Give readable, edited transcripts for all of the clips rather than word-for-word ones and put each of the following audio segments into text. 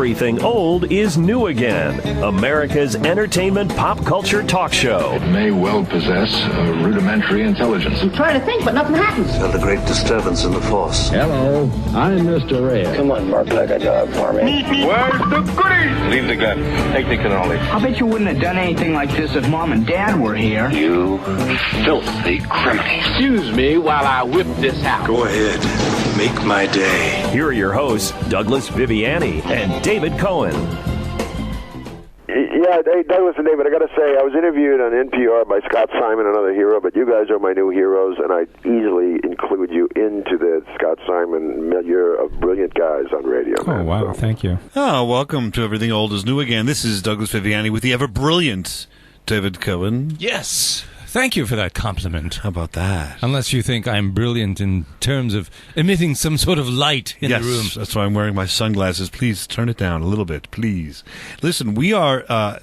Everything Old is New Again, America's entertainment pop culture talk show. It may well possess a rudimentary intelligence. I'm trying to think, but nothing happens. Felt a great disturbance in the force. Hello, I'm Mr. Red. Come on, Mark, like a job for me. Where's the goodies? Leave the gun. Take the cannoli. I'll bet you wouldn't have done anything like this if Mom and Dad were here. You filthy criminal. Excuse me while I whip this out. Go ahead. Make my day. Here are your hosts, Douglas Viviani and David Cohen. Yeah, hey, Douglas and David, I got to say, I was interviewed on NPR by Scott Simon, another hero, but you guys are my new heroes, and I easily include you into the Scott Simon milieu of brilliant guys on radio. Oh, wow, thank you. Oh, welcome to Everything Old is New Again. This is Douglas Viviani with the ever-brilliant David Cohen. Yes. Thank you for that compliment. How about that? Unless you think I'm brilliant in terms of emitting some sort of light in the room. Yes, that's why I'm wearing my sunglasses. Please turn it down a little bit, please. Listen, we are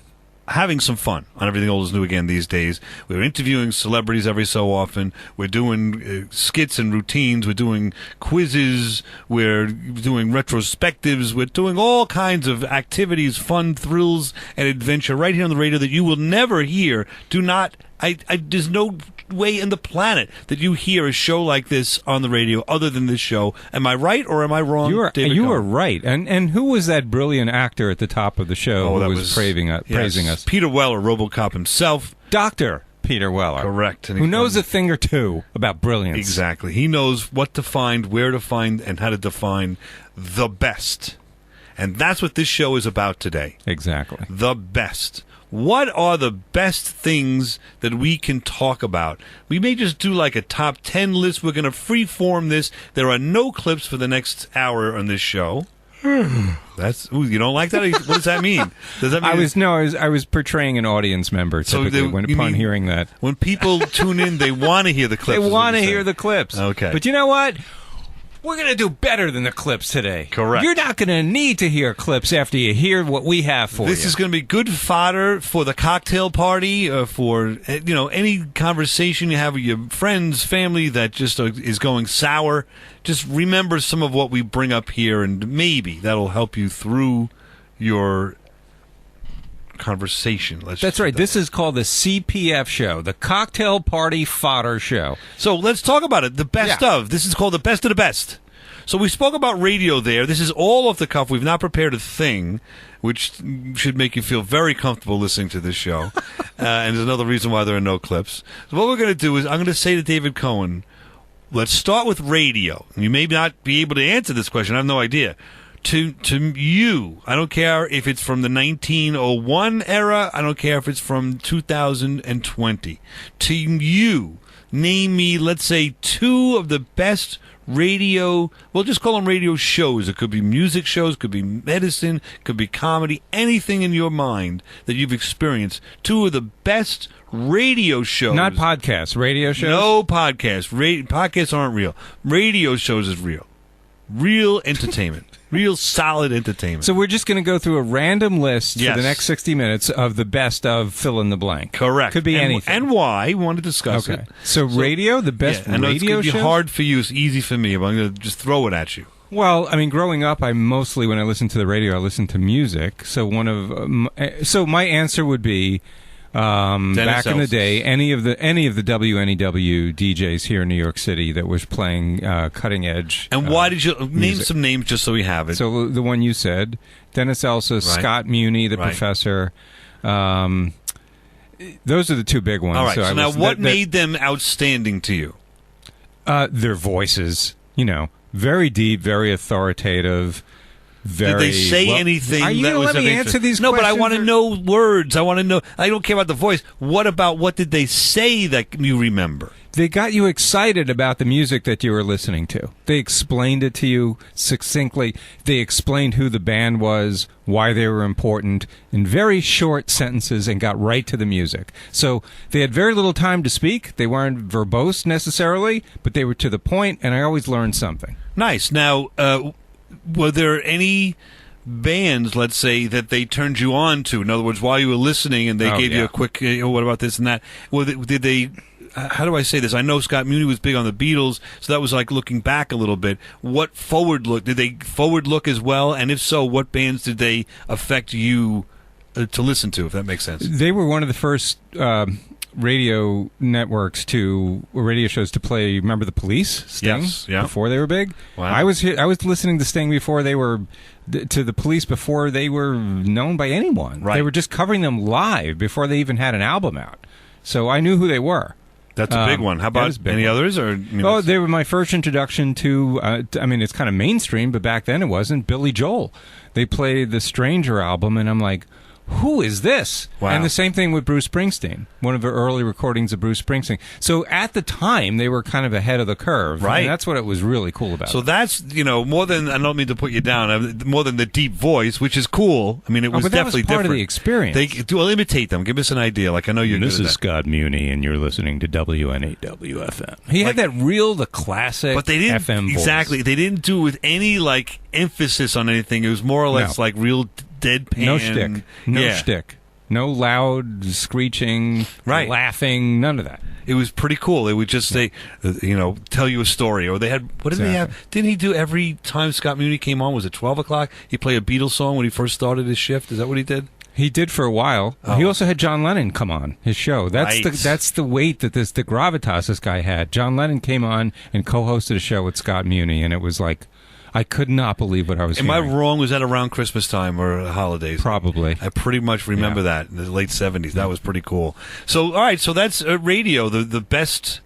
having some fun on Everything Old is New Again these days. We're interviewing celebrities every so often. We're doing skits and routines. We're doing quizzes. We're doing retrospectives. We're doing all kinds of activities, fun, thrills, and adventure right here on the radio that you will never hear. There's no way in the planet that you hear a show like this on the radio other than this show. Am I right or am I wrong? You are right. And who was that brilliant actor at the top of the show who was praising us? Peter Weller, RoboCop himself. Dr. Peter Weller. Correct. Who knows a thing or two about brilliance. Exactly. He knows what to find, where to find, and how to define the best. And that's what this show is about today. Exactly. The best. What are the best things that we can talk about? We may just do like a top 10 list. We're going to freeform this. There are no clips for the next hour on this show. You don't like that? What does that mean? Does that mean I was portraying an audience member typically upon hearing that. When people tune in, they want to hear the clips. They want to hear the clips. Okay. But you know what? We're going to do better than the clips today. Correct. You're not going to need to hear clips after you hear what we have for you. This is going to be good fodder for the cocktail party, for any conversation you have with your friends, family that just is going sour. Just remember some of what we bring up here, and maybe that'll help you through your conversation. That's right. This is called the CPF show, the Cocktail Party Fodder Show. So let's talk about it. The best of. This is called the best of the best. So we spoke about radio there. This is all off the cuff. We've not prepared a thing, which should make you feel very comfortable listening to this show. And there's another reason why there are no clips. So what we're going to do is I'm going to say to David Cohen, let's start with radio. You may not be able to answer this question. I have no idea. To you, I don't care if it's from the 1901 era. I don't care if it's from 2020. To you, name me, let's say, two of the best radio, we'll just call them radio shows. It could be music shows, could be medicine, could be comedy, anything in your mind that you've experienced. Two of the best radio shows. Not podcasts, radio shows? No podcasts. Podcasts aren't real. Radio shows is real. Real entertainment. Real solid entertainment. So we're just going to go through a random list for the next 60 minutes of the best of fill in the blank. Correct. Could be anything. And why. We want to discuss it. So radio, the best radio shows? I know it's going to be hard for you. It's easy for me, but I'm going to just throw it at you. Well, I mean, growing up, when I listened to the radio, I listened to music. So so my answer would be back in the day, any of the WNEW DJs here in New York City that was playing cutting edge. And why did you name music. some names just so we have it? So the one you said, Dennis Elsa, right. Scott Muni, the professor. Those are the two big ones. All right. So now, what made them outstanding to you? Their voices. Very deep, very authoritative. Did they say anything? Are you going to let me answer these questions? No, but I want to know words. I want to know. I don't care about the voice. What did they say that you remember? They got you excited about the music that you were listening to. They explained it to you succinctly. They explained who the band was, why they were important, in very short sentences, and got right to the music. So they had very little time to speak. They weren't verbose necessarily, but they were to the point, and I always learned something. Nice. Now, were there any bands, let's say, that they turned you on to? In other words, while you were listening and they gave you a quick, what about this and that? Did they how do I say this? I know Scott Muni was big on the Beatles, so that was like looking back a little bit. What forward look did they forward look as well? And if so, what bands did they affect you to listen to? If that makes sense. They were one of the first radio networks radio shows to play. Remember the Police? Sting? Yes, yeah. Before they were big. Wow. I was listening to Sting before they were to the Police, before they were known by anyone. Right. They were just covering them live before they even had an album out. So I knew who they were. That's a big one. How about any others? Or they were my first introduction to. I mean, it's kind of mainstream, but back then it wasn't. Billy Joel. They played the Stranger album, and I'm like, who is this? Wow. And the same thing with Bruce Springsteen, one of the early recordings of Bruce Springsteen. So at the time, they were kind of ahead of the curve. Right. And that's what it was really cool about. So that's, more than, I don't mean to put you down, more than the deep voice, which is cool. I mean, it was but that definitely was part different. of the experience. Well, imitate them. Give us an idea. Like, I know you're This good at is that. Scott Muni, and you're listening to WNAWFM. He had that the classic But they didn't, FM voice. exactly, they didn't do it with any, emphasis on anything. It was more or less, real deadpan. No shtick. No shtick. No loud screeching, laughing, none of that. It was pretty cool. They would just say, tell you a story. Or they had, what did they have? Didn't he do every time Scott Muni came on? Was it 12 o'clock? He played a Beatles song when he first started his shift. Is that what he did? He did for a while. Oh. He also had John Lennon come on his show. That's the weight that the gravitas this guy had. John Lennon came on and co-hosted a show with Scott Muni, and it was like, I could not believe what I was hearing. Am I wrong? Was that around Christmas time or holidays? Probably. I pretty much remember that in the late 70s. That was pretty cool. So, all right, so that's radio, the best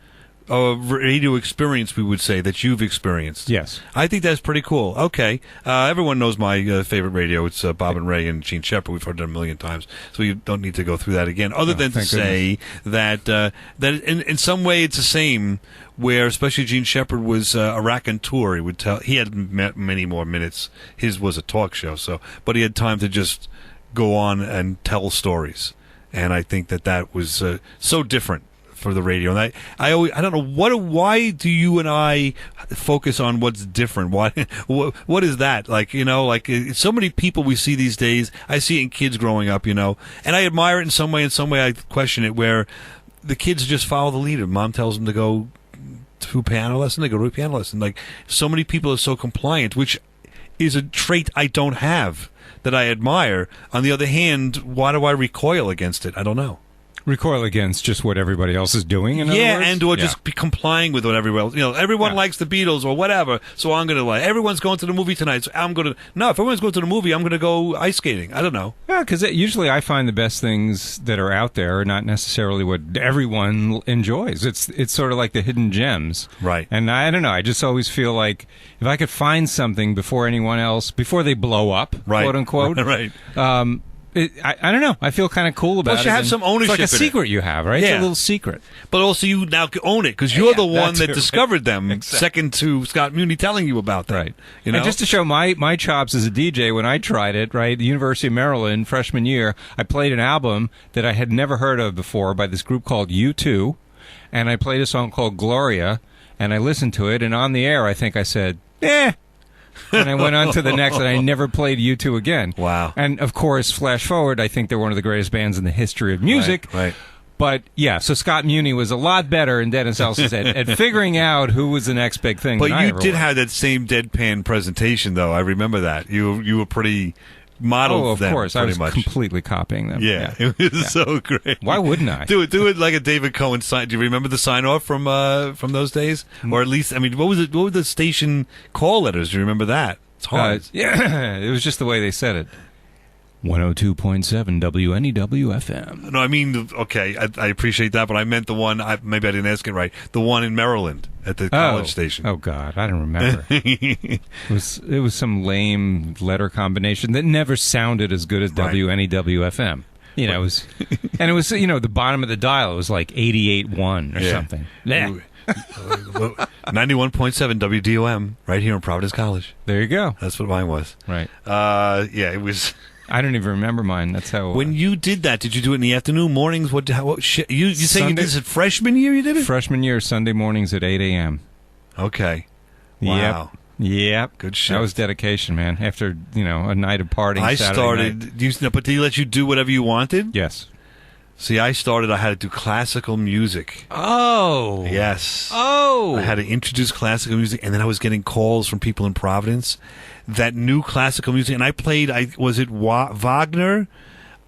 radio experience, we would say, that you've experienced. Yes. I think that's pretty cool. Okay. Everyone knows my favorite radio. It's Bob and Ray and Gene Shepard. We've heard it a million times, so you don't need to go through that again, other than to say that in some way it's the same, where especially Gene Shepard was a raconteur. He had many more minutes. His was a talk show, but he had time to just go on and tell stories, and I think that was so different for the radio. And I don't know why do you and I focus on what's different? Why? What is that? So many people we see these days. I see it in kids growing up, and I admire it in some way. In some way, I question it, where the kids just follow the leader. Mom tells them to go to piano lesson, they go to a piano lesson. So many people are so compliant, which is a trait I don't have, that I admire. On the other hand, why do I recoil against it? I don't know. Recoil against just what everybody else is doing, in other words? Just be complying with what everyone else. Everyone likes the Beatles or whatever, so I'm going to like. Everyone's going to the movie tonight, so I'm going to. No, if everyone's going to the movie, I'm going to go ice skating. I don't know. Yeah, because usually I find the best things that are out there are not necessarily what everyone enjoys. It's sort of like the hidden gems, right? And I don't know. I just always feel like if I could find something before anyone else, before they blow up, quote unquote, right. I don't know. I feel kind of cool about it. Plus, you have some ownership. It's like a secret you have, right? Yeah. It's a little secret. But also, you now own it because you're the one that discovered them. Exactly. Second to Scott Muni telling you about them. Right. And just to show my chops as a DJ, when I tried it, right, the University of Maryland, freshman year, I played an album that I had never heard of before by this group called U2, and I played a song called Gloria, and I listened to it, and on the air, I think I said, and I went on to the next, and I never played U2 again. Wow. And, of course, flash forward, I think they're one of the greatest bands in the history of music. Right. But, yeah, so Scott Muni was a lot better, and Dennis Elson said, at figuring out who was the next big thing. But you did have that same deadpan presentation, though. I remember that. You were pretty modeled them. Oh, of course. I was much. completely copying them. Yeah. It was so great. Why wouldn't I? Do it like a David Cohen sign. Do you remember the sign-off from those days? Or at least, I mean, what were the station call letters? Do you remember that? It's hard. Yeah, it was just the way they said it. 102.7 WNEW-FM. No, I mean, okay, I appreciate that, but I meant the one, maybe I didn't ask it right, the one in Maryland at the college station. Oh, God, I don't remember. It was some lame letter combination that never sounded as good as WNEW-FM. It was, and it was, the bottom of the dial, it was like 88.1 or something. Yeah. 91.7 WDOM right here in Providence College. There you go. That's what mine was. Right. It was. I don't even remember mine. That's how. When you did that, did you do it in the afternoon, mornings? You say you did this at freshman year? You did it freshman year, Sunday mornings at 8 a.m. Okay. Wow. Yep. Good shit. That was dedication, man. After a night of partying. I Saturday started. night. But did he let you do whatever you wanted? Yes. See, I had to do classical music. Oh. Yes. Oh. I had to introduce classical music, and then I was getting calls from people in Providence that knew classical music, and I played, was it Wagner?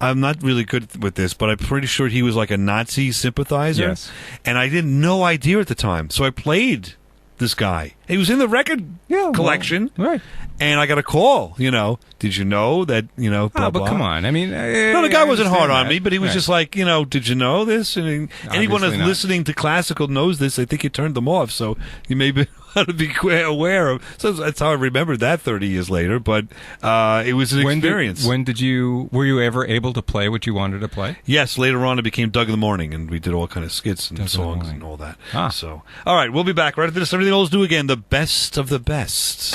I'm not really good with this, but I'm pretty sure he was like a Nazi sympathizer. Yes. And I didn't no idea at the time, so I played this guy. He was in the record collection. Well, right. And I got a call, did you know that, blah, but blah. come on. I mean, No, the guy wasn't hard on that. me, but he was just like, did you know this? And anyone that's not. listening to classical knows this. I think you turned them off, so you may be to be aware of. So that's how I remembered that 30 years later, but it was an experience. Were you ever able to play what you wanted to play? Yes, later on it became Doug in the Morning, and we did all kind of skits and songs and all that. So, all right, we'll be back right after this. Everything Old is New Again, the best of the best.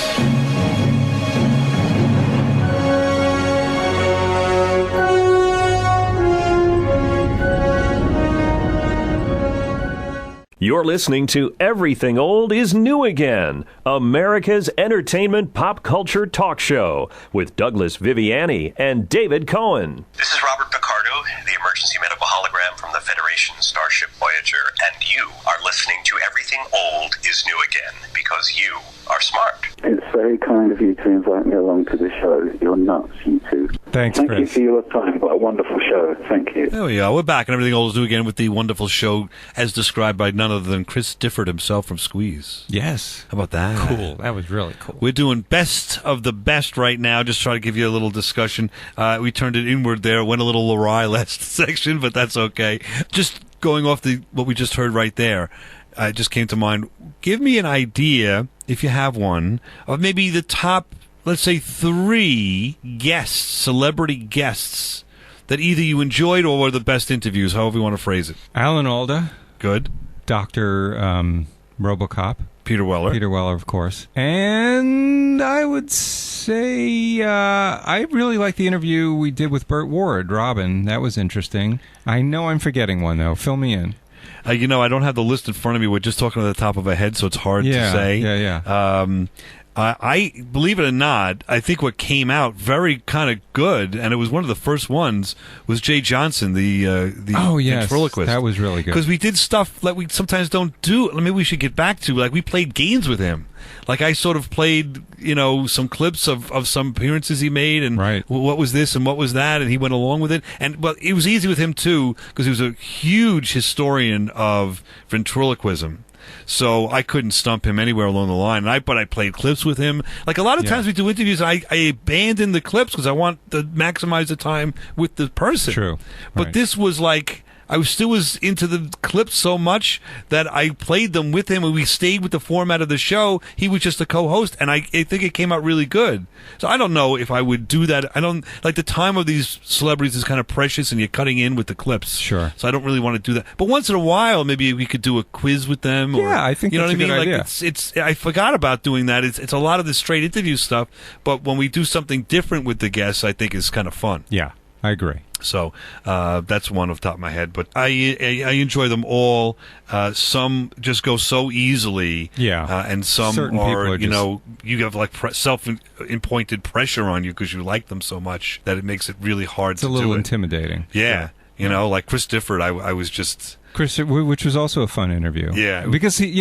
You're listening to Everything Old is New Again, America's entertainment pop culture talk show with Douglas Viviani and David Cohen. This is Robert Picardo, the emergency medical hologram from the Federation Starship Voyager, and you are listening to Everything Old is New Again because you are smart. It's very kind of you to invite me along to the show. You're nuts, you two. Thanks, Thank Chris. you for your time. What a wonderful show. Thank you. There we go. We're back, and Everything Old is New Again with the wonderful show as described by none other than Chris Difford himself from Squeeze. Yes. How about that? Cool. That was really cool. We're doing best of the best right now. Just try to give you a little discussion. We turned it inward there. Went a little awry last section, but that's okay. Just going off what we just heard right there, it just came to mind. Give me an idea, if you have one, of maybe the top, let's say, 3 guests, celebrity guests, that either you enjoyed or were the best interviews, however you want to phrase it. Alan Alda. Good. Dr. RoboCop. Peter Weller, of course. And I would say I really like the interview we did with Burt Ward, Robin. That was interesting. I know I'm forgetting one, though. Fill me in. I don't have the list in front of me. We're just talking at the top of our head, so it's hard to say. Yeah. I believe it or not, I think what came out very kind of good, and it was one of the first ones, was Jay Johnson, the ventriloquist. That was really good. Because we did stuff that we sometimes don't do. Maybe we should get back to. Like, we played games with him. Like, I sort of played, some clips of some appearances he made, and what was this and what was that, and he went along with it. But it was easy with him, too, because he was a huge historian of ventriloquism. So I couldn't stump him anywhere along the line. But I played clips with him. Like, a lot of times we do interviews, and I abandon the clips because I want to maximize the time with the person. True. But this was like, I was into the clips so much that I played them with him, and we stayed with the format of the show. He was just a co-host, and I think it came out really good. So I don't know if I would do that. I don't like the time of these celebrities is kind of precious, and you're cutting in with the clips. Sure. So I don't really want to do that. But once in a while, maybe we could do a quiz with them. Or, I think you know that's what I mean. a good Like idea. it's I forgot about doing that. It's a lot of the straight interview stuff. But when we do something different with the guests, I think is kind of fun. Yeah, I agree. So that's one off the top of my head. But I enjoy them all. Some just go so easily. Yeah. And some Certain are, people you have like self-impointed pressure on you because you like them so much that it makes it really hard to do it. It's a little intimidating. Yeah. Like Chris Difford, I was just... Chris, which was also a fun interview. Yeah. Because, he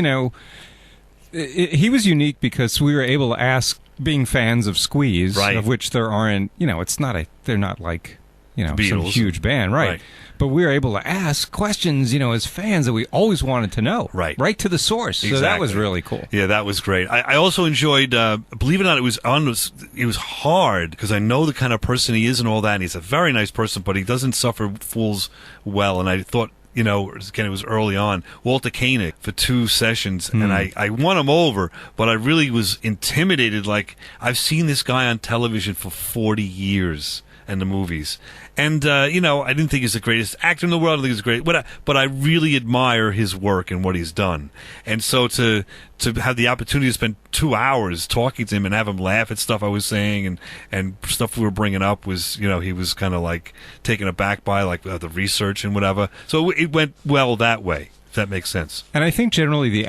was unique because we were able to ask, being fans of Squeeze, of which there aren't, they're not like... some huge band, right? But we were able to ask questions, as fans that we always wanted to know, right to the source. Exactly. So that was really cool. Yeah, that was great. I also enjoyed, believe it or not, it was hard because I know the kind of person he is and all that. And he's a very nice person, but he doesn't suffer fools well. And I thought, again, it was early on, Walter Koenig for 2 sessions, and I won him over, but I really was intimidated. Like, I've seen this guy on television for 40 years. And the movies. And, I didn't think he's the greatest actor in the world. I think he's great. But I really admire his work and what he's done. And so to have the opportunity to spend 2 hours talking to him and have him laugh at stuff I was saying and stuff we were bringing up was, he was kind of like taken aback by like the research and whatever. So it went well that way. If that makes sense. And I think generally the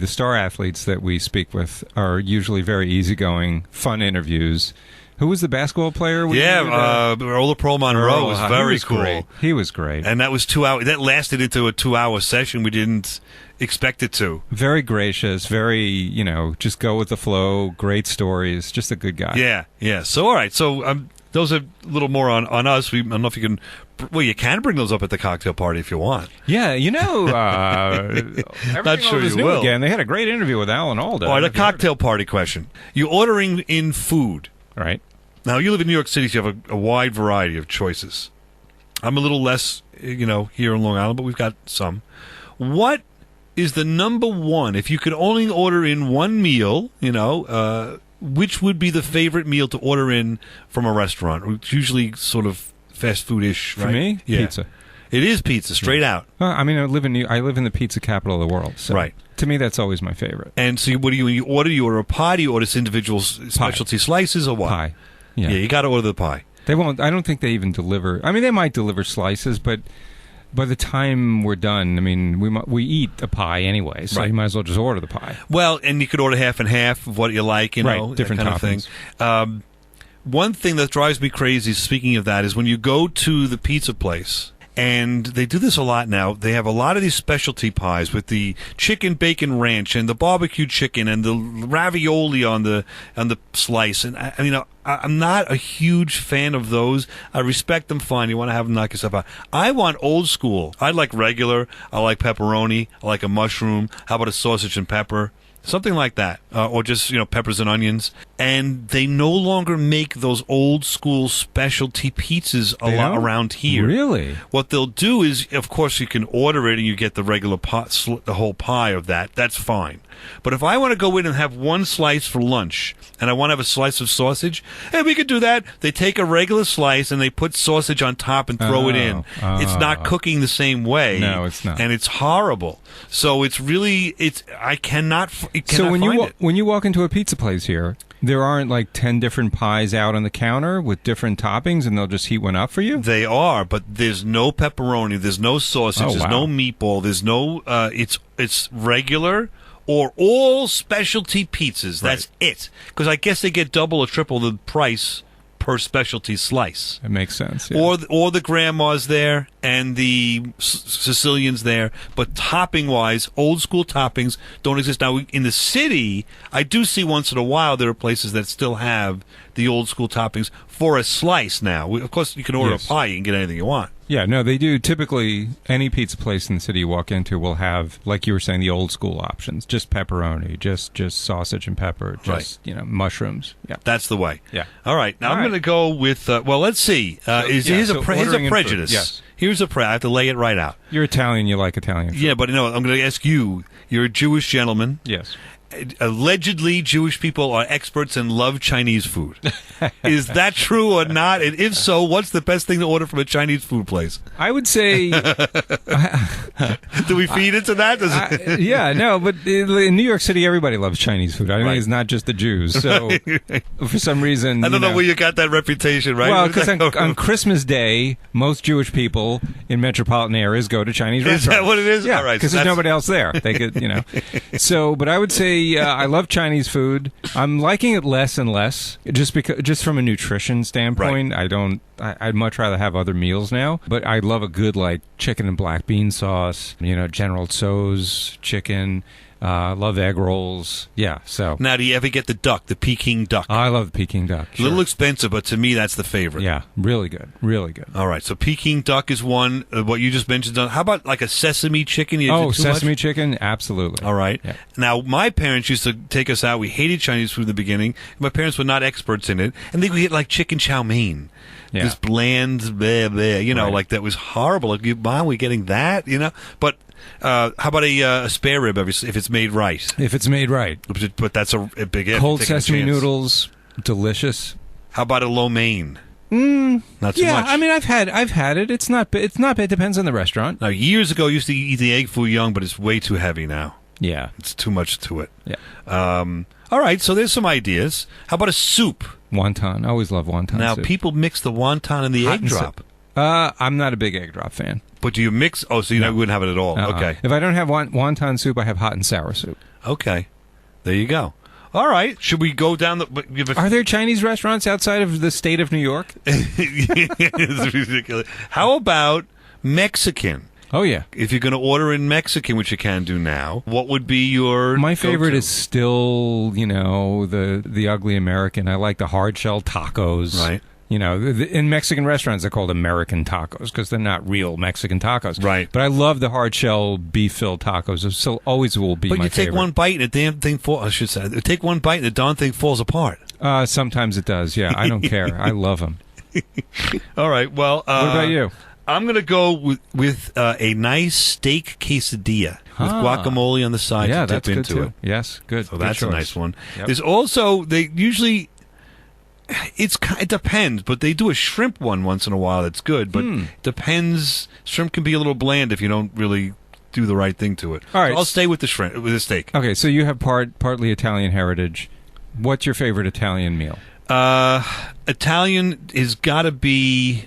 star athletes that we speak with are usually very easygoing, fun interviews. Who was the basketball player? Ola Pearl Monroe was very was cool. Great. He was great. And that was 2 hours. That lasted into a 2-hour session. We didn't expect it to. Very gracious, very, just go with the flow, great stories, just a good guy. Yeah. So, all right. So, those are a little more on us. I don't know if you can... Well, you can bring those up at the cocktail party if you want. Yeah, Not sure you will. Again. They had a great interview with Alan Alda. All right, a cocktail party question. You're ordering in food. Right. Now, you live in New York City, so you have a wide variety of choices. I'm a little less, here in Long Island, but we've got some. What is the number one, if you could only order in one meal, which would be the favorite meal to order in from a restaurant? It's usually sort of fast food-ish, right? For me, yeah. pizza. It is pizza, straight out. Well, I mean, I live in the pizza capital of the world. So right. To me, that's always my favorite. And so, what do you? When you order a pie? Do you order individual specialty slices or what? Pie. Yeah, you got to order the pie. They won't. I don't think they even deliver. I mean, they might deliver slices, but by the time we're done, I mean, we eat a pie anyway, so you might as well just order the pie. Well, and you could order half and half of what you like, right, different kind toppings. Of thing. One thing that drives me crazy, speaking of that, is when you go to the pizza place, and they do this a lot now, they have a lot of these specialty pies with the chicken bacon ranch and the barbecue chicken and the ravioli on the slice. And I'm not a huge fan of those. I respect them fine. You want to have them, knock yourself out. I want old school. I like regular. I like pepperoni. I like a mushroom. How about a sausage and pepper? Something like that, or just peppers and onions. And they no longer make those old school specialty pizzas a lot around here. Really? What they'll do is, of course, you can order it and you get the regular the whole pie of that. That's fine. But if I want to go in and have one slice for lunch, and I want to have a slice of sausage, we could do that. They take a regular slice and they put sausage on top and throw it in. It's not cooking the same way. No, it's not. And it's horrible. So it's really, I cannot find it. So when you walk into a pizza place here, there aren't like 10 different pies out on the counter with different toppings, and they'll just heat one up for you? They are, but there's no pepperoni, there's no sausage, there's no meatball, there's no, it's regular or all specialty pizzas. That's it. Because I guess they get double or triple the price per specialty slice. It makes sense. Yeah. Or the grandma's there and the Sicilians there, but topping-wise, old school toppings don't exist. Now, in the city, I do see once in a while there are places that still have the old school toppings for a slice now. Of course, you can order a pie, you can get anything you want. Yeah, no, they do. Typically, any pizza place in the city you walk into will have, like you were saying, the old school options. Just pepperoni, just sausage and pepper, just, mushrooms. Yeah. That's the way. Yeah. All right. Now, I'm going to go with, let's see. Here's a prejudice. Yes. Here's I have to lay it right out. You're Italian, you like Italian food. Yeah, but I'm going to ask you. You're a Jewish gentleman. Yes. Allegedly, Jewish people are experts and love Chinese food. Is that true or not? And if so, what's the best thing to order from a Chinese food place? I would say... Do we feed into that? But in New York City, everybody loves Chinese food. I think it's not just the Jews. So, for some reason... I don't know where you got that reputation, right? Well, because on Christmas Day, most Jewish people in metropolitan areas go to Chinese restaurants. Is that what it is? Yeah, all right. Because there's nobody else there. They could, So, but I would say I love Chinese food. I'm liking it less and less, just from a nutrition standpoint. Right. I'd much rather have other meals now. But I love a good chicken and black bean sauce. General Tso's chicken. Love egg rolls. Yeah. So now, do you ever get the Peking duck? I love the Peking duck. Sure. A little expensive, but to me, that's the favorite. Yeah, really good, really good. All right, so Peking duck is one. What you just mentioned. How about like a sesame chicken? Sesame chicken, absolutely. All right. Yeah. Now, my parents used to take us out. We hated Chinese food in the beginning. My parents were not experts in it, and they would get like chicken chow mein. Yeah. This bland, like that was horrible. Like, Mom, we getting that, But how about a spare rib if it's made right? If it's made right. But that's a big if. Cold sesame noodles, delicious. How about a lo mein? Not so much. Yeah, I mean, I've had it. It's not bad. It depends on the restaurant. Now, years ago, I used to eat the egg foo young, but it's way too heavy now. Yeah. It's too much to it. Yeah. All right, so there's some ideas. How about a soup? Wonton. I always love wonton Now, soup. people mix the wonton and the egg drop. I'm not a big egg drop fan. But do you mix? Oh, so you wouldn't have it at all. Okay. If I don't have wonton soup, I have hot and sour soup. Okay. There you go. All right. Should we go down the... Are there Chinese restaurants outside of the state of New York? It's ridiculous. How about Mexican? Oh, yeah. If you're going to order in Mexican, which you can do now, what would be your My favorite go-to? is still, the ugly American. I like the hard shell tacos. Right. In Mexican restaurants, they're called American tacos because they're not real Mexican tacos. Right. But I love the hard shell beef-filled tacos. It still always will be my favorite. But you take one bite and the damn thing falls. I should say, take one bite and the darn thing falls apart. Sometimes it does, yeah. I don't care. I love them. All right, well... what about you? I'm going to go with a nice steak quesadilla with guacamole on the side to dip into good it. too. Yes, good. So good that's choice. a nice one. Yep. There's also, they usually... it depends, but they do a shrimp one once in a while that's good, but it depends. Shrimp can be a little bland if you don't really do the right thing to it. All right. So I'll stay with the shrimp, with the steak. Okay, so you have partly Italian heritage. What's your favorite Italian meal? Italian has got to be...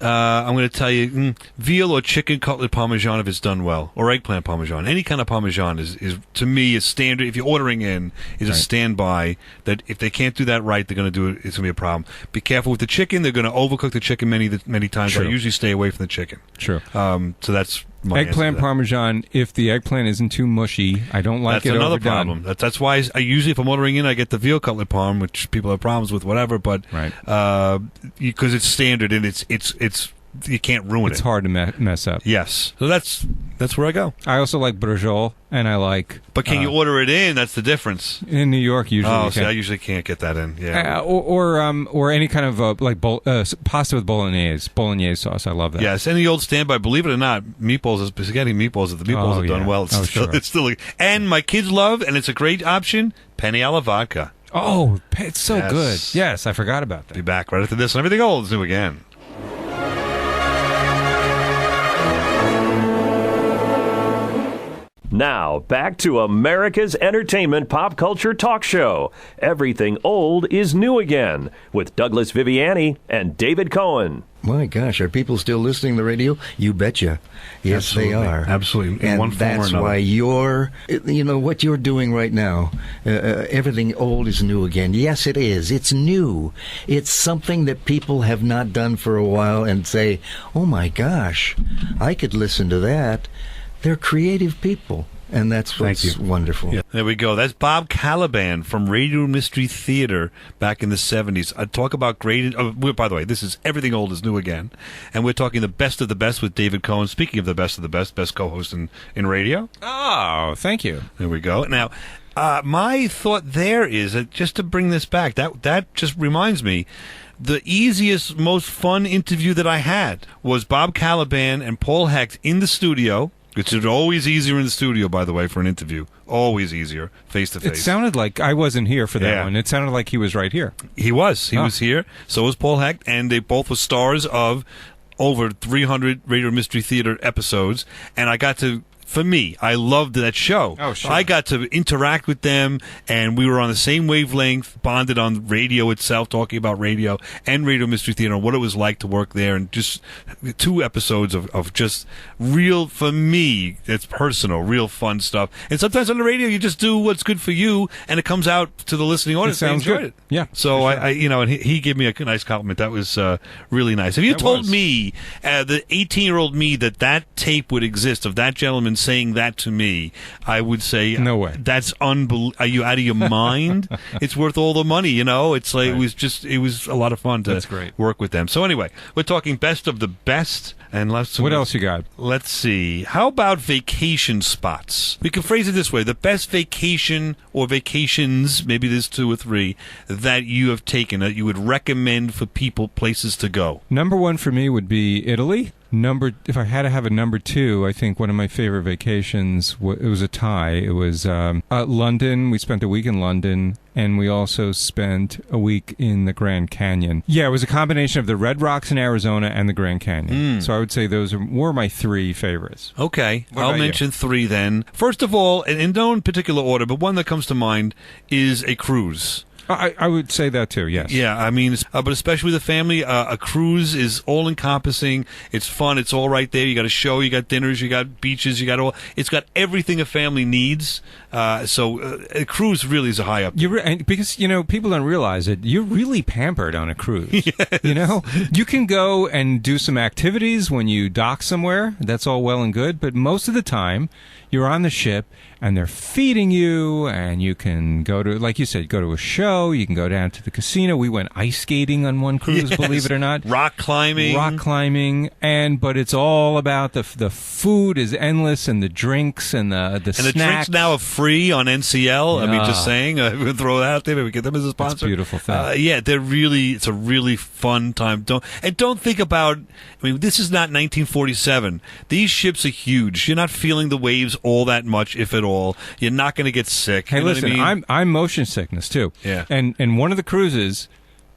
I'm going to tell you, veal or chicken cutlet parmesan if it's done well, or eggplant parmesan. Any kind of parmesan is to me, is standard. If you're ordering in, is a standby that if they can't do that right, they're going to do it. It's going to be a problem. Be careful with the chicken. They're going to overcook the chicken many times. True. I usually stay away from the chicken. Sure. So that's my eggplant parmesan. If the eggplant isn't too mushy, I don't like that's it another overdone. problem. That's why I usually, if I'm ordering in, I get the veal cutlet parm, which people have problems with, whatever. But because it's standard and it's you can't ruin it. It's hard to mess up. Yes. So that's where I go. I also like brujol, and I like... But can you order it in? That's the difference. In New York, usually you see, can. I usually can't get that in. Yeah. Or any kind of pasta with bolognese sauce. I love that. Yes, and the old standby. Believe it or not, spaghetti meatballs. If the meatballs are done well, it's still. And my kids love, and it's a great option, penne alla vodka. Oh, it's so good. Yes, I forgot about that. Be back right after this, and everything old is new again. Now, back to America's entertainment pop culture talk show. Everything old is new again, with Douglas Viviani and David Cohen. My gosh, are people still listening to the radio? You betcha. Yes, Absolutely. they are. Absolutely. In and one form or that's another. why what you're doing right now, everything old is new again. Yes, it is. It's new. It's something that people have not done for a while and say, oh my gosh, I could listen to that. They're creative people, and that's what's wonderful. Yeah. There we go. That's Bob Caliban from Radio Mystery Theater back in the 70s. I talk about great... by the way, this is Everything Old is New Again, and we're talking the best of the best with David Cohen. Speaking of the best co-host in radio. Oh, thank you. There we go. Now, my thought there is that just to bring this back, that just reminds me... The easiest, most fun interview that I had was Bob Caliban and Paul Hecht in the studio, which is always easier in the studio, by the way, for an interview. Always easier, face-to-face. It sounded like I wasn't here for that one. It sounded like he was right here. He was. He was here. So was Paul Hecht, and they both were stars of over 300 Radio Mystery Theater episodes, and I got to... For me, I loved that show. Oh, sure. I got to interact with them, and we were on the same wavelength, bonded on radio itself, talking about radio and Radio Mystery Theater and what it was like to work there, and just 2 episodes of just real, for me, it's personal, real fun stuff. And sometimes on the radio, you just do what's good for you, and it comes out to the listening audience. They sounds enjoyed good. it. Yeah. So and he gave me a nice compliment. That was really nice. If you told me, the 18-year-old me, that tape would exist of that gentleman saying that to me, I would say, no way. That's unbelievable. Are you out of your mind? It's worth all the money, It's like it was a lot of fun to work with them. So anyway, we're talking best of the best. And what else you got? Let's see. How about vacation spots? We can phrase it this way: the best vacation or vacations, maybe there's 2 or 3 that you have taken that you would recommend for people, places to go. Number 1 for me would be Italy. If I had to have a number 2, I think one of my favorite vacations, it was a tie. It was London. We spent a week in London, and we also spent a week in the Grand Canyon. Yeah, it was a combination of the Red Rocks in Arizona and the Grand Canyon. So I would say those were my 3 favorites. Okay, I'll mention 3 then. First of all, and in no particular order, but one that comes to mind is a cruise. I would say that too, yes. Yeah, I mean, but especially with a family, a cruise is all-encompassing. It's fun. It's all right there. You got a show, you got dinners, you got beaches, you got all. It's got everything a family needs. So a cruise really is a high up. Because, people don't realize it. You're really pampered on a cruise. Yes. You can go and do some activities when you dock somewhere. That's all well and good. But most of the time, you're on the ship, and they're feeding you, and you can go to, like you said, go to a show. You can go down to the casino. We went ice skating on one cruise, believe it or not. Rock climbing. But it's all about the food is endless, and the drinks and the snacks. And the drinks now are free on NCL. I mean, just saying. We'll throw that out there. Maybe we get them as a sponsor. That's a beautiful thing. It's a really fun time. Don't think about, this is not 1947. These ships are huge. You're not feeling the waves all that much, if at all. You're not going to get sick. Hey, listen, I'm motion sickness too. Yeah. And one of the cruises,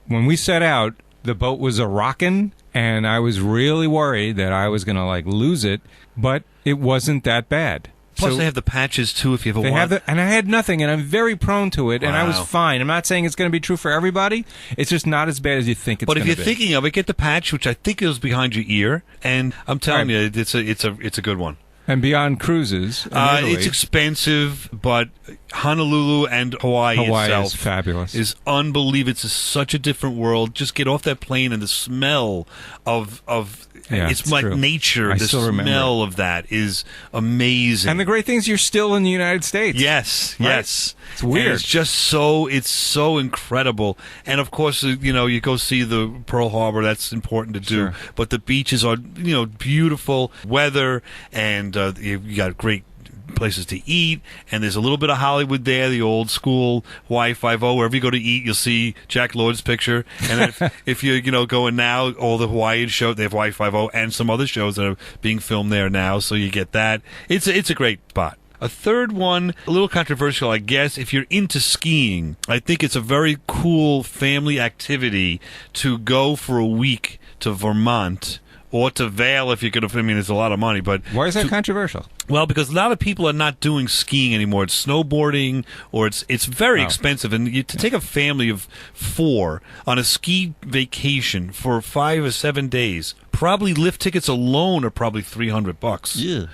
when we set out, the boat was a rockin', and I was really worried that I was going to lose it, but it wasn't that bad. Plus, they have the patches too. If you ever and I had nothing, and I'm very prone to it, and I was Wow. fine. I'm not saying it's going to be true for everybody. It's just not as bad as you think it's But going if to you're be. thinking of it, get the patch, which I think is behind your ear, and I'm telling you, it's a good one. And beyond cruises, in Italy, it's expensive, but Honolulu and Hawaii itself is fabulous. Is unbelievable. It's such a different world. Just get off that plane, and the smell of it's like true. nature. I The still remember smell of that is amazing. And the great thing is you're still in the United States. Yes, right? yes. It's weird. And it's just so incredible. And of course, you go see the Pearl Harbor. That's important to do. Sure. But the beaches are, beautiful weather, and you got great places to eat, and there's a little bit of Hollywood there, the old school Hawaii Five-0. Wherever you go to eat, you'll see Jack Lord's picture. And if you're going now, all the Hawaiian shows, they have Hawaii Five-0 and some other shows that are being filmed there now, so you get that. It's a great spot. A third one, a little controversial, I guess. If you're into skiing, I think it's a very cool family activity to go for a week to Vermont or to Vail if you could. It's a lot of money, but why is that controversial? Well, because a lot of people are not doing skiing anymore. It's snowboarding, or it's very expensive. And to take a family of 4 on a ski vacation for 5 or 7 days, probably lift tickets alone are probably $300. Yeah.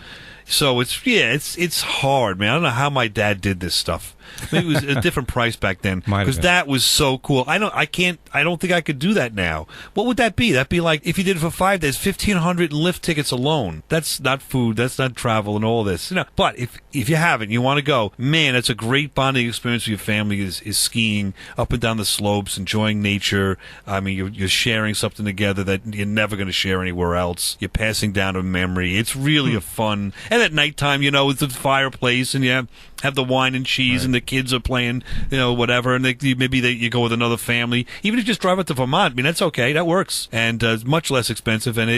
So it's hard, man. I don't know how my dad did this stuff. Maybe it was a different price back then, because that was so cool. I don't think I could do that now. What would that be? That'd be like if you did it for 5 days, $1,500 in lift tickets alone. That's not food. That's not travel and all this. But if you haven't, you want to go, man, it's a great bonding experience with your family. Is skiing up and down the slopes, enjoying nature. You're sharing something together that you're never going to share anywhere else. You're passing down a memory. It's really a fun. And at nighttime, with the fireplace, and you have the wine and cheese, and the kids are playing, whatever, and you go with another family. Even if you just drive up to Vermont, that's okay. That works, and it's much less expensive, and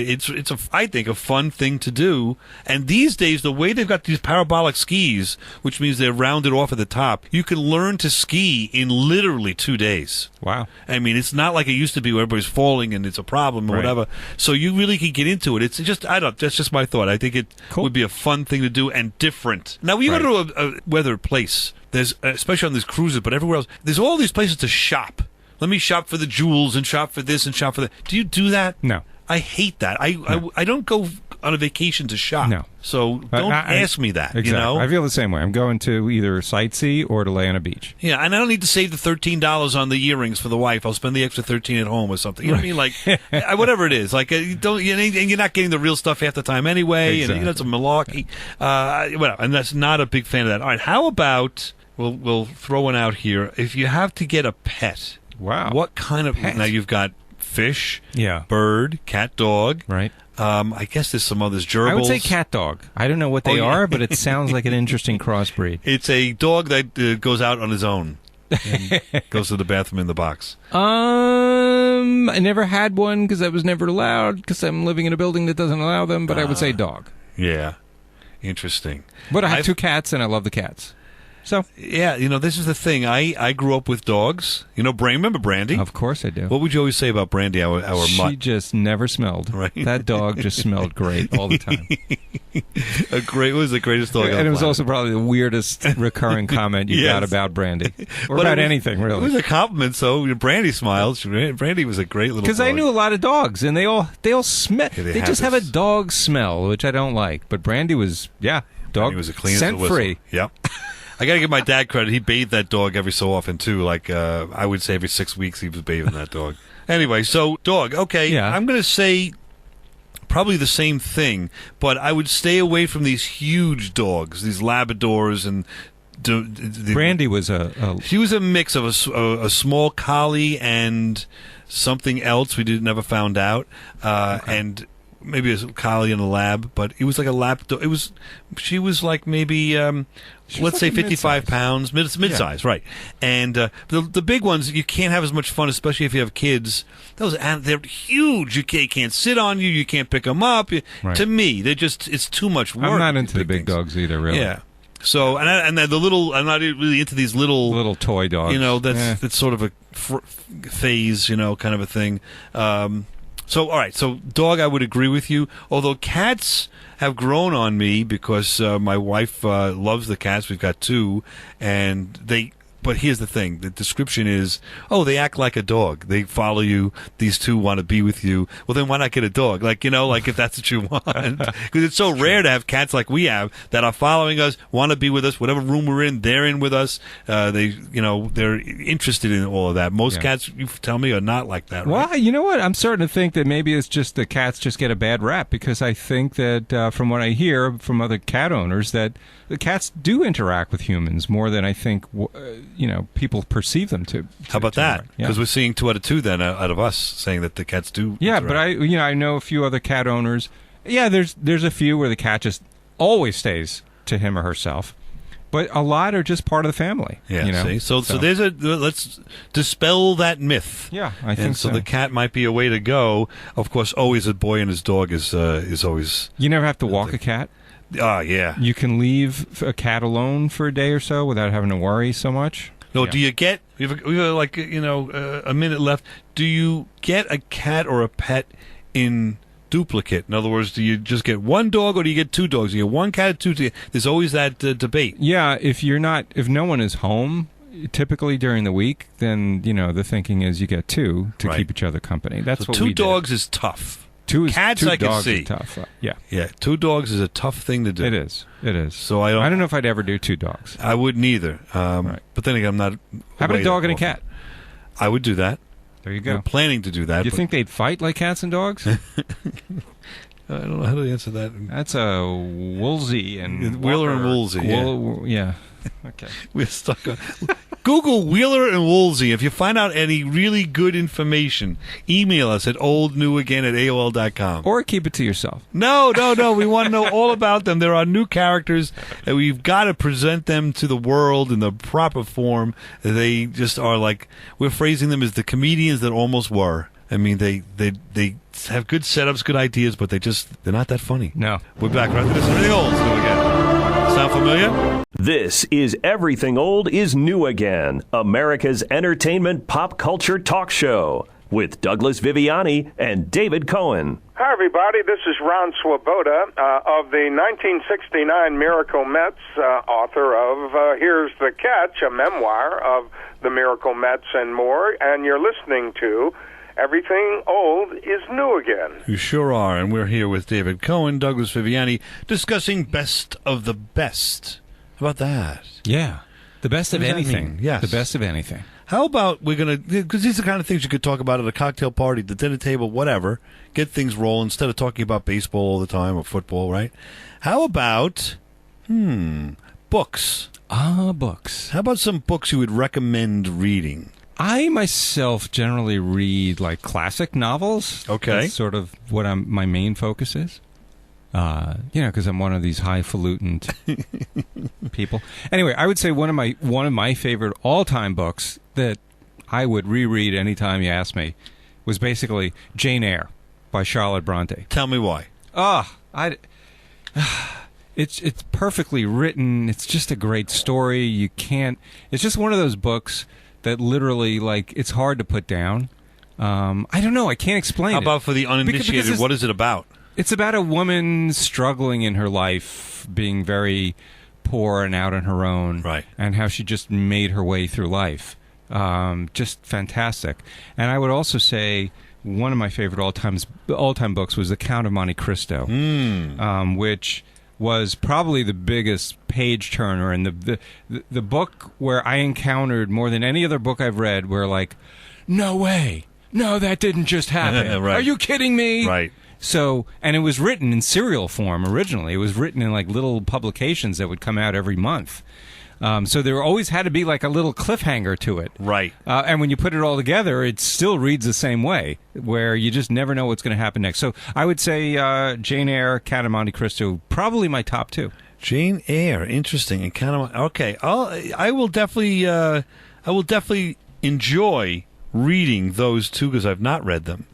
I think a fun thing to do. And these days, the way they've got these parabolic skis, which means they're rounded off at the top, you can learn to ski in literally 2 days. Wow. It's not like it used to be where everybody's falling and it's a problem or whatever. So you really can get into it. It's just, that's just my thought. I think it would be a fun thing to do and different. Now, when you go to a weather place, there's, especially on these cruises, but everywhere else, there's all these places to shop. Let me shop for the jewels and shop for this and shop for that. Do you do that? No. I hate that. I don't go on a vacation to shop. No. So don't ask me that, Exactly. I feel the same way. I'm going to either sightsee or to lay on a beach. Yeah, and I don't need to save the $13 on the earrings for the wife. I'll spend the extra $13 at home or something. You know what I mean? Like, whatever it is. Like, and you're not getting the real stuff half the time anyway. Exactly. And it's a malarkey. And that's not a big fan of that. All right, how about we'll throw one out here. If you have to get a pet, what kind of pet? Now you've got fish, bird, cat, dog, right? I guess there's some others. Gerbils. I would say cat dog. I don't know what they are, but it sounds like an interesting crossbreed. It's a dog that goes out on his own and goes to the bathroom in the box. I never had one because I was never allowed because I'm living in a building that doesn't allow them, but I would say dog. Yeah. Interesting. But I have 2 cats, and I love the cats. So yeah, this is the thing. I grew up with dogs. Remember Brandy? Of course I do. What would you always say about Brandy, our mutt? She just never smelled. Right. That dog just smelled great all the time. It was the greatest dog on the And it was planet. also probably the weirdest recurring comment you got about Brandy. Or But about it was- anything, really. It was a compliment, so Brandy smiled. Brandy was a great little dog. Because I knew a lot of dogs, and they all smell. Yeah, they have just have a this- dog smell, which I don't like. But Brandy was, dog Brandy was a clean as a scent whistle. free. Yep. I got to give my dad credit. He bathed that dog every so often, too. Like, I would say every 6 weeks he was bathing that dog. Anyway, so dog. Okay, Yeah. I'm going to say probably the same thing, but I would stay away from these huge dogs, these Labradors and... Brandy was She was a mix of a small collie and something else we never found out, and maybe a collie and a lab, but it was like a lap. She was like maybe let's say 55 pounds, mid-size, right? And the big ones you can't have as much fun, especially if you have kids. They're huge. You can't sit on you. You can't pick them up. Right. To me, it's too much work. I'm not into the things. big dogs either, really. Yeah. So and the little, I'm not really into these little toy dogs. That's sort of a phase, kind of a thing. So all right, so dog, I would agree with you. Although cats have grown on me because my wife loves the cats. We've got 2, and they. But here's the thing. The description is, they act like a dog. They follow you. These 2 want to be with you. Well, then why not get a dog? Like if that's what you want. Because it's so rare to have cats like we have that are following us, want to be with us. Whatever room we're in, they're in with us. They're interested in all of that. Most cats, you tell me, are not like that, right? Well, you know what? I'm starting to think that maybe it's just the cats just get a bad rap, because I think that from what I hear from other cat owners, that the cats do interact with humans more than I think people perceive them to. How about that? Because we're seeing 2 out of 2 then out of us saying that the cats do. Yeah, interact. but I know a few other cat owners. Yeah, there's a few where the cat just always stays to him or herself, but a lot are just part of the family. Yeah, see, so there's let's dispel that myth. Yeah, I think and so. so. The cat might be a way to go. Of course, always a boy and his dog is always. You never have to walk a cat. Yeah. You can leave a cat alone for a day or so without having to worry so much. No, do you get? We have like a minute left. Do you get a cat or a pet in duplicate? In other words, do you just get 1 dog or do you get 2 dogs? Do you get 1 cat or 2? There's always that debate. Yeah, if no one is home, typically during the week, then the thinking is you get 2 to keep each other company. That's so what 2 we dogs did. is tough. Cats, 2 I dogs can see. are Tough. Yeah. Yeah, 2 dogs is a tough thing to do. It is. So I don't know if I'd ever do 2 dogs. I wouldn't either. But then again, I'm not. How about a dog and a cat? I would do that. There you go. We're planning to do that. You think they'd fight like cats and dogs? I don't know how to answer that. That's a Woolsey and Wheeler and Woolsey. Yeah. Okay. We're stuck on. Google Wheeler and Woolsey. If you find out any really good information, email us at oldnewagain@aol.com. Or keep it to yourself. No. We want to know all about them. There are new characters, and we've got to present them to the world in the proper form. They just are like, we're phrasing them as the comedians that almost were. I mean, they have good setups, good ideas, but they're not that funny. No. We're back right to this. Everything old is new again. Sound familiar? This is Everything Old is New Again, America's entertainment pop culture talk show with Douglas Viviani and David Cohen. Hi, everybody. This is Ron Swoboda of the 1969 Miracle Mets, author of Here's the Catch, a memoir of the Miracle Mets and more, and you're listening to Everything Old is New Again. You sure are, and we're here with David Cohen, Douglas Viviani, discussing best of the best. How about that? Yeah. The best of anything. Yes. The best of anything. How about we're going to, because these are the kind of things you could talk about at a cocktail party, the dinner table, whatever, get things rolling instead of talking about baseball all the time or football, right? How about, books? Books. How about some books you would recommend reading? I myself generally read like classic novels. Okay. That's sort of what my main focus is. Because I'm one of these highfalutin people. Anyway, I would say one of my favorite all-time books that I would reread anytime you ask me was basically Jane Eyre by Charlotte Bronte. Tell me why. it's perfectly written. It's just a great story. You can't. It's just one of those books that literally, like, it's hard to put down. I don't know. I can't explain How it. about for the uninitiated? Because what is it about? It's about a woman struggling in her life, being very poor and out on her own, right? And how she just made her way through life. Just fantastic. And I would also say one of my favorite all-time books was The Count of Monte Cristo, which was probably the biggest page turner, and the book where I encountered more than any other book I've read, where like, no way, no, that didn't just happen. Right. Are you kidding me? Right. So, and it was written in serial form originally. It was written in like little publications that would come out every month. So there always had to be like a little cliffhanger to it. Right. And when you put it all together, it still reads the same way, where you just never know what's going to happen next. So I would say Jane Eyre, Count of Monte Cristo, probably my top two. Jane Eyre, interesting. And Count of okay, I will definitely enjoy reading those two because I've not read them.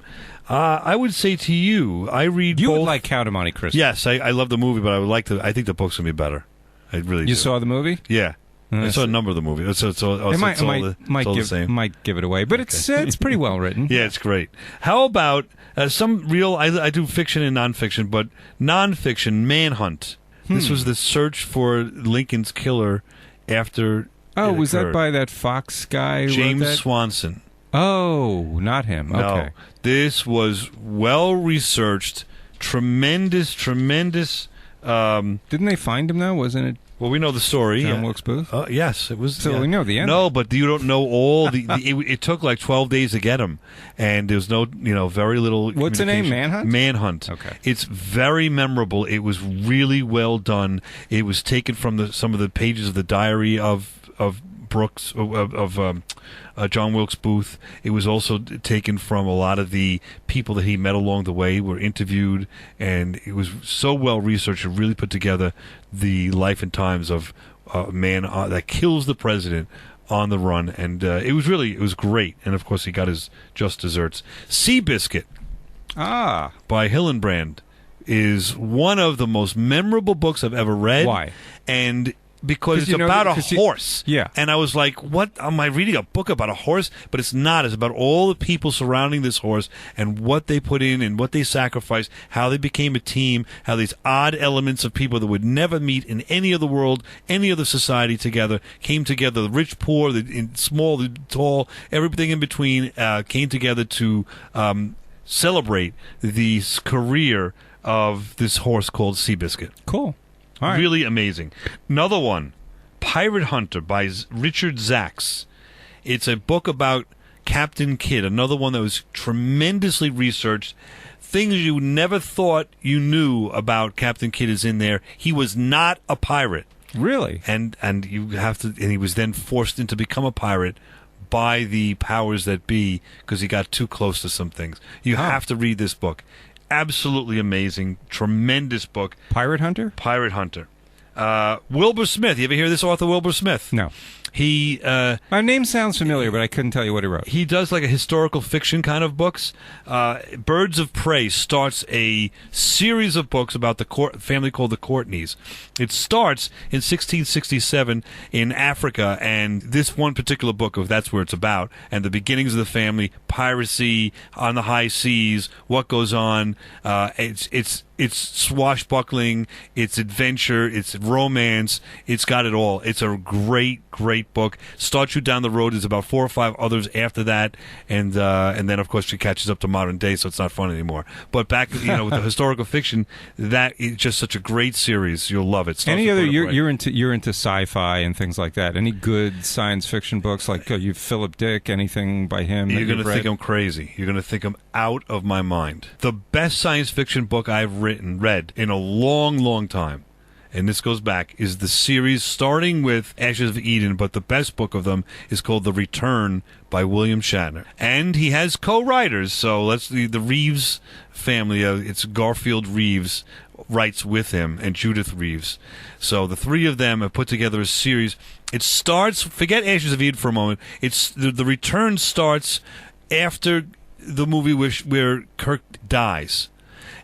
I would say to you, I read. You both. would like Count of Monte Cristo. Yes, I love the movie, but I would like to. I think the book's gonna be better. I really do. You saw the movie? Yeah. I saw a number of the movies. It's all the same. Might give it away, but it's pretty well written. Yeah, it's great. How about some real? I do fiction and nonfiction, but nonfiction, Manhunt. This was the search for Lincoln's killer after. Oh, was that by that Fox guy? James Swanson. Oh, not him. No, okay. This was well researched. Tremendous. Didn't they find him though? Wasn't it? Well, we know the story. John Wilkes Booth? Yes, it was. So we know the end. No, but you don't know all the. It took like 12 days to get him, and there was no, very little. What's the name? Manhunt. Manhunt. Okay. It's very memorable. It was really well done. It was taken from some of the pages of the diary of Brooks of John Wilkes Booth. It was also taken from a lot of the people that he met along the way, were interviewed, and it was so well researched and really put together the life and times of a man that kills the president on the run, and it was great. And of course, he got his just desserts. Seabiscuit, by Hillenbrand, is one of the most memorable books I've ever read. Why? And because it's about a horse. Yeah. And I was like, what? Am I reading a book about a horse? But it's not. It's about all the people surrounding this horse and what they put in and what they sacrificed, how they became a team, how these odd elements of people that would never meet in any other world, any other society together, came together. The rich, poor, the small, the tall, everything in between came together to celebrate the career of this horse called Seabiscuit. Cool. All right. Really amazing. Another one, Pirate Hunter by Richard Zacks. It's a book about Captain Kidd, another one that was tremendously researched. Things you never thought you knew about Captain Kidd is in there. He was not a pirate. Really? And you have to, and he was then forced into become a pirate by the powers that be because he got too close to some things. You have to read this book. Absolutely amazing, tremendous book. Pirate Hunter? Pirate Hunter. Wilbur Smith. You ever hear this author, Wilbur Smith? No. He my name sounds familiar, but I couldn't tell you what he wrote. He does like a historical fiction kind of books. Birds of Prey starts a series of books about the family called the Courtneys. It starts in 1667 in Africa, and this one particular book that's where it's about, and the beginnings of the family, piracy on the high seas, what goes on. It's swashbuckling, it's adventure, it's romance, it's got it all. It's a great book. Starts you down the road. There's about 4 or 5 others after that, and then of course she catches up to modern day, so it's not fun anymore. But back, with the historical fiction, that is just such a great series. You'll love it. Any other? You're into sci-fi and things like that. Any good science fiction books like you Philip Dick? Anything by him? You're going to think I'm crazy. You're going to think I'm out of my mind. The best science fiction book I've read in a long time, and this goes back, is the series starting with Ashes of Eden, but the best book of them is called The Return by William Shatner. And he has co-writers, so the Reeves family, it's Garfield Reeves writes with him, and Judith Reeves. So the three of them have put together a series. It starts, forget Ashes of Eden for a moment, it's the Return starts after the movie where Kirk dies.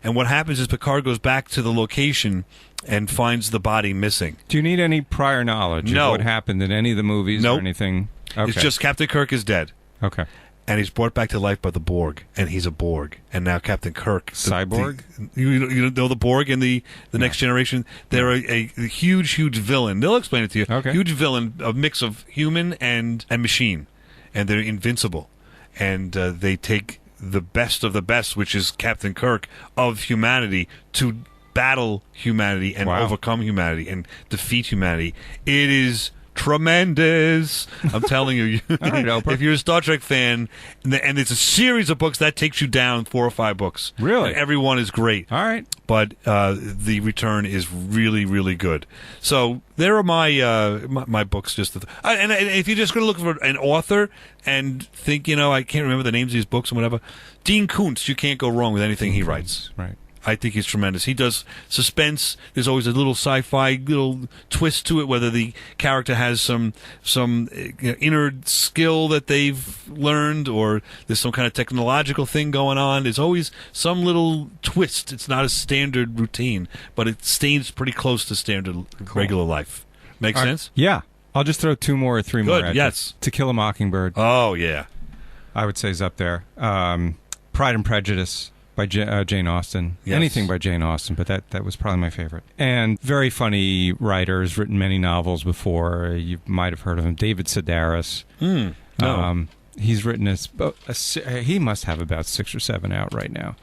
And what happens is Picard goes back to the location and finds the body missing. Do you need any prior knowledge No. of what happened in any of the movies Nope. or anything? Okay. It's just Captain Kirk is dead. Okay. And he's brought back to life by the Borg, and he's a Borg. And now Captain Kirk, Cyborg? You know the Borg in the Next Generation? They're a huge villain. They'll explain it to you. Okay. Huge villain, a mix of human and machine, and they're invincible. And they take the best of the best, which is Captain Kirk of humanity, to battle humanity and overcome humanity and defeat humanity. It is tremendous. I'm telling you. All right, Oprah. If you're a Star Trek fan, and it's a series of books, that takes you down 4 or 5 books. Really? And every one is great. All right. But the return is really, really good. So there are my books. And if you're just going to look for an author and think, I can't remember the names of these books and whatever, Dean Koontz, you can't go wrong with anything he writes. Right. I think he's tremendous. He does suspense. There's always a little sci-fi little twist to it, whether the character has some inner skill that they've learned, or there's some kind of technological thing going on. There's always some little twist. It's not a standard routine, but it stays pretty close to standard regular life. Make sense? Yeah. I'll just throw 2 more or 3 more Good, at yes. you. To Kill a Mockingbird. Oh, yeah. I would say is up there. Pride and Prejudice by Jane Austen. Yes. Anything by Jane Austen, but that was probably my favorite. And very funny writer, has written many novels before. You might have heard of him, David Sedaris. No. He's written he must have about 6 or 7 out right now.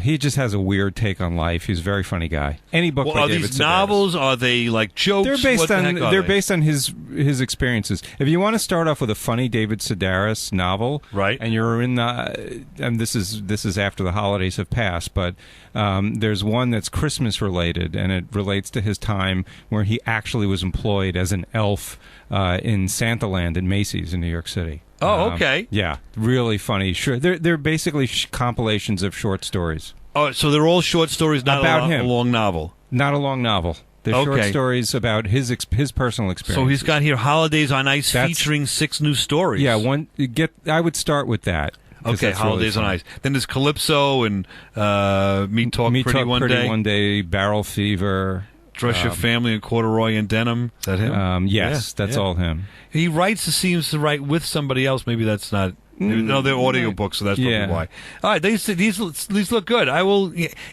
He just has a weird take on life. He's a very funny guy. Any book by Are David these Sedaris. novels? Are they like jokes? They're based on his experiences. If you want to start off with a funny David Sedaris novel, right? And you're in and this is after the holidays have passed, but there's one that's Christmas related, and it relates to his time where he actually was employed as an elf in Santaland in Macy's in New York City. Oh, okay. Yeah, really funny. Sure, they're basically compilations of short stories. Oh, so they're all short stories, not about a long novel. Not a long novel. They're short stories about his personal experience. So he's got here Holidays on Ice featuring 6 new stories. Yeah, I would start with that. Okay, Holidays on Ice. Then there's Calypso and Meat Talk Pretty One Day, Barrel Fever. Dress Your Family in Corduroy and Denim. Is that him? Yes, that's all him. He seems to write with somebody else. Maybe that's not. No, they're audiobooks, so that's probably why. All right, these look good.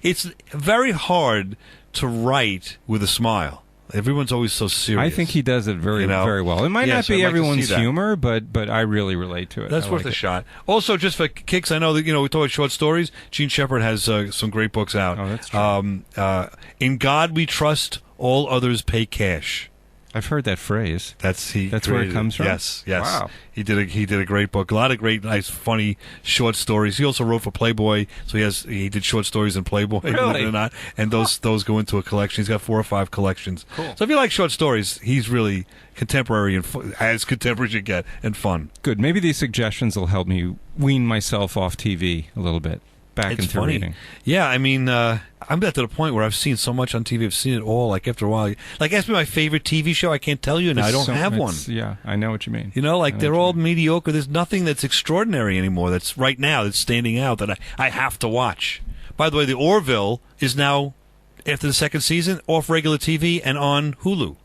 It's very hard to write with a smile. Everyone's always so serious. I think he does it very well. It might not be everyone's humor, but I really relate to it. That's worth a shot. Also, just for kicks, I know that we talk about short stories. Gene Shepard has some great books out. Oh, that's true. In God We Trust, All Others Pay Cash. I've heard that phrase. That's where it comes from. Yes. Wow. He did a great book. A lot of great, nice, funny short stories. He also wrote for Playboy, so he did short stories in Playboy, believe it or not, and those go into a collection. He's got 4 or 5 collections. Cool. So if you like short stories, he's really contemporary and as contemporary as you get, and fun. Good. Maybe these suggestions will help me wean myself off TV a little bit. Back It's into funny. reading. Yeah, I mean, I'm at the point where I've seen so much on TV. I've seen it all. Like after a while, ask me my favorite TV show. I can't tell you now. I don't have one. Yeah, I know what you mean. They're all mediocre. There's nothing that's extraordinary anymore. That's right now that's standing out that I have to watch. By the way, the Orville is now, after the 2nd season, off regular TV and on Hulu.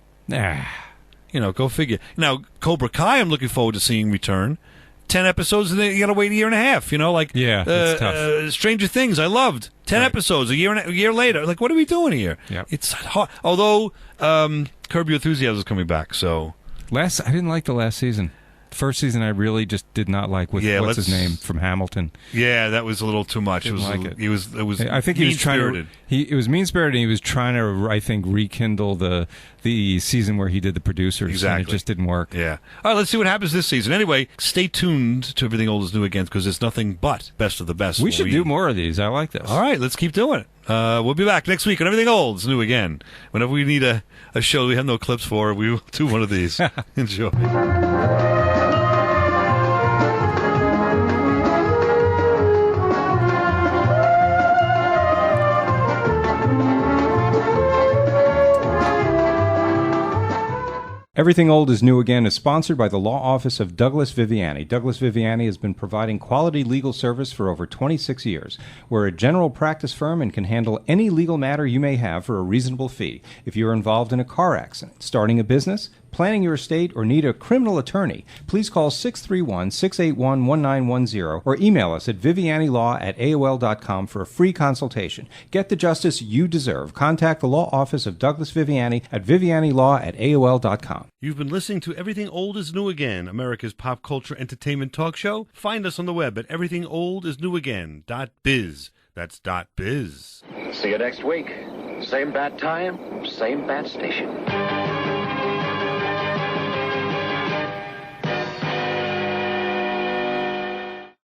Go figure. Now, Cobra Kai, I'm looking forward to seeing return. 10 episodes, and then you got to wait a year and a half. That's tough. Stranger Things, I loved 10 episodes. A year later, what are we doing here? Yep. It's hard. Although Curb Your Enthusiasm is coming back, so I didn't like the last season. First season, I really just did not like. What's his name from Hamilton? Yeah, that was a little too much. Didn't like it. It was. I think he was trying to. It was mean spirited. He was trying to, I think, rekindle the season where he did the producers. Exactly. And it just didn't work. Yeah. All right, let's see what happens this season. Anyway, stay tuned to Everything Old is New Again, because it's nothing but best of the best. We should do more of these. I like this. All right, let's keep doing it. We'll be back next week on Everything Old is New Again. Whenever we need a show we have no clips for, we will do one of these. Enjoy. Everything Old is New Again is sponsored by the law office of Douglas Viviani. Douglas Viviani has been providing quality legal service for over 26 years. We're a general practice firm and can handle any legal matter you may have for a reasonable fee. If you're involved in a car accident, starting a business, planning your estate, or need a criminal attorney, please call 631-681-1910 or email us at vivianilaw@aol.com for a free consultation. Get the justice you deserve. Contact the law office of Douglas Viviani at vivianilaw@aol.com. You've been listening to Everything Old is New Again, America's pop culture entertainment talk show. Find us on the web at everythingoldisnewagain.biz. That's .biz. See you next week. Same bat time, same bat station.